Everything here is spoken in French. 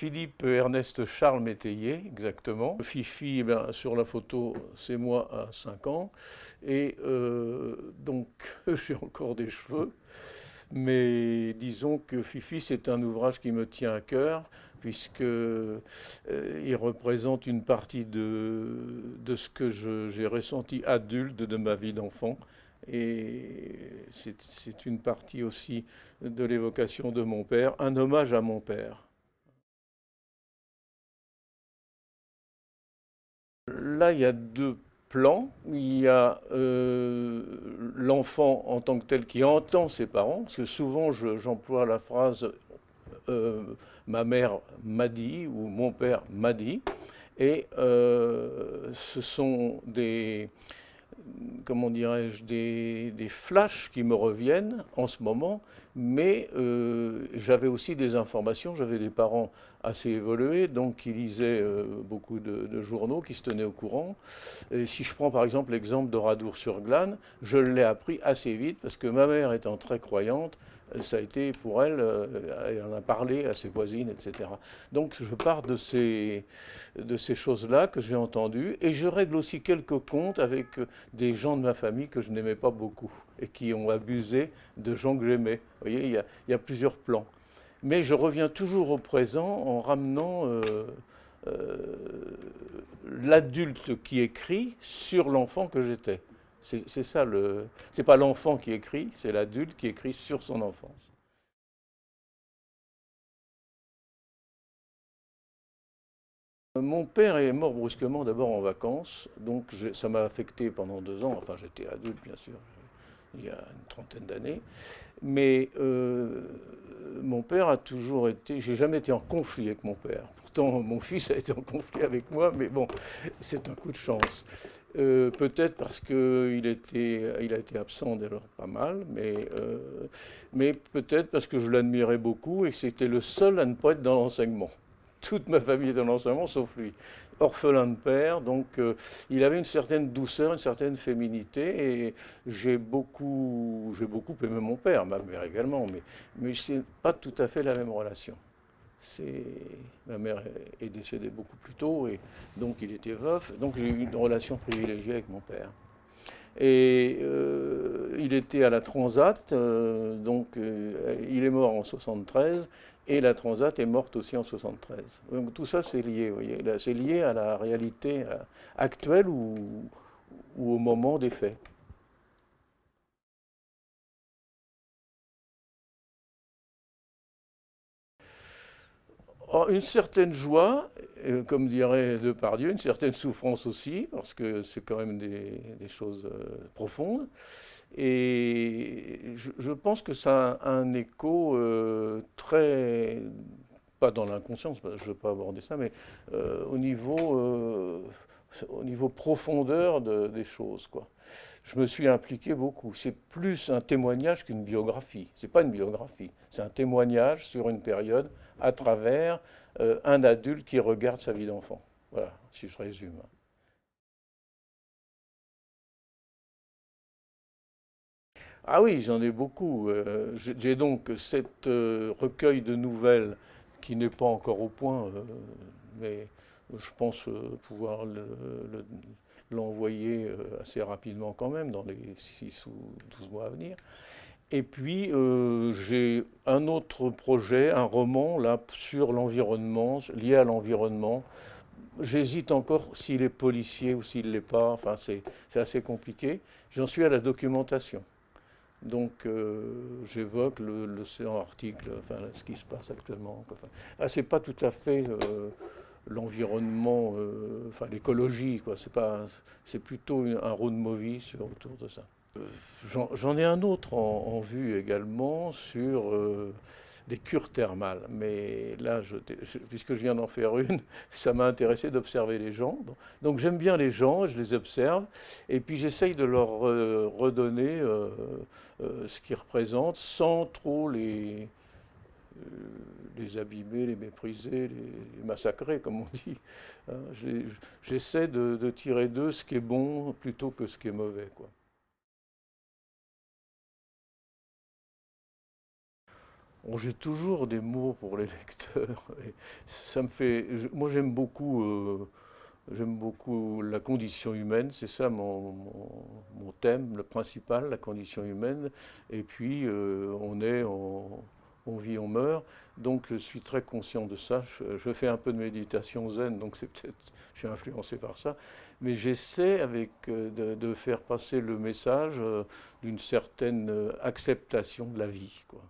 Philippe Ernest Charles Métayer, exactement. Fifi, eh bien, sur la photo, c'est moi à 5 ans. Et donc, j'ai encore des cheveux. Mais disons que Fifi, c'est un ouvrage qui me tient à cœur, puisque il représente une partie de ce que j'ai ressenti adulte de ma vie d'enfant. Et c'est une partie aussi de l'évocation de mon père, un hommage à mon père. Là, il y a deux plans. Il y a l'enfant en tant que tel qui entend ses parents, parce que souvent j'emploie la phrase euh, ma mère m'a dit ou mon père m'a dit. Et ce sont des, comment dirais-je, des flashs qui me reviennent en ce moment, mais j'avais aussi des informations, j'avais des parents assez évolués, donc qui lisaient beaucoup de journaux, qui se tenaient au courant. Et si je prends par exemple l'exemple de Radour-sur-Glane, je l'ai appris assez vite parce que ma mère étant très croyante, ça a été pour elle, elle en a parlé à ses voisines, etc. Donc je pars de ces choses-là que j'ai entendues et je règle aussi quelques comptes avec des gens de ma famille que je n'aimais pas beaucoup et qui ont abusé de gens que j'aimais. Vous voyez, il y a plusieurs plans. Mais je reviens toujours au présent en ramenant euh, l'adulte qui écrit sur l'enfant que j'étais. C'est ça le. C'est pas l'enfant qui écrit, c'est l'adulte qui écrit sur son enfance. Mon père est mort brusquement, d'abord en vacances, donc ça m'a affecté pendant 2 ans. Enfin, j'étais adulte, bien sûr, il y a une trentaine d'années. Mais mon père a toujours été. J'ai jamais été en conflit avec mon père. Pourtant, mon fils a été en conflit avec moi, mais bon, c'est un coup de chance. Peut-être parce il a été absent dès lors pas mal, mais peut-être parce que je l'admirais beaucoup et que c'était le seul à ne pas être dans l'enseignement. Toute ma famille est dans l'enseignement, sauf lui. Orphelin de père, donc il avait une certaine douceur, une certaine féminité, et j'ai beaucoup aimé mon père, ma mère également, mais c'est pas tout à fait la même relation. C'est, ma mère est décédée beaucoup plus tôt, et donc il était veuf, donc j'ai eu une relation privilégiée avec mon père. Et il était à la Transat, il est mort en 73 et la Transat est morte aussi en 73. Donc tout ça c'est lié, vous voyez, c'est lié à la réalité actuelle ou au moment des faits. Oh, une certaine joie, comme dirait Depardieu, une certaine souffrance aussi, parce que c'est quand même des choses profondes. Et je pense que ça a un écho très, pas dans l'inconscience, je ne veux pas aborder ça, mais au niveau profondeur des choses, quoi. Je me suis impliqué beaucoup. C'est plus un témoignage qu'une biographie. C'est pas une biographie, c'est un témoignage sur une période à travers un adulte qui regarde sa vie d'enfant. Voilà, si je résume. Ah oui, j'en ai beaucoup. J'ai donc cet recueil de nouvelles qui n'est pas encore au point, mais je pense pouvoir le- l'envoyer assez rapidement quand même, dans les 6 ou 12 mois à venir. Et puis j'ai un autre projet, un roman là sur l'environnement, lié à l'environnement. J'hésite encore s'il est policier ou s'il ne l'est pas. Enfin, c'est assez compliqué. J'en suis à la documentation. Donc j'évoque l'océan Arctique, enfin, ce qui se passe actuellement. Enfin, c'est pas tout à fait l'environnement, enfin l'écologie, quoi. C'est plutôt un road movie autour de ça. J'en ai un autre en vue également sur les cures thermales. Mais là, puisque je viens d'en faire une, ça m'a intéressé d'observer les gens. Donc j'aime bien les gens, je les observe, et puis j'essaye de leur redonner ce qu'ils représentent sans trop les abîmer, les mépriser, les massacrer, comme on dit. Hein, j'essaie de tirer d'eux ce qui est bon plutôt que ce qui est mauvais, quoi. Bon, j'ai toujours des mots pour les lecteurs. Et ça me fait, moi, j'aime beaucoup la condition humaine. C'est ça mon thème, le principal, la condition humaine. Et puis, on vit, on meurt. Donc, je suis très conscient de ça. Je fais un peu de méditation zen, donc c'est peut-être, je suis influencé par ça. Mais j'essaie de faire passer le message d'une certaine acceptation de la vie, quoi.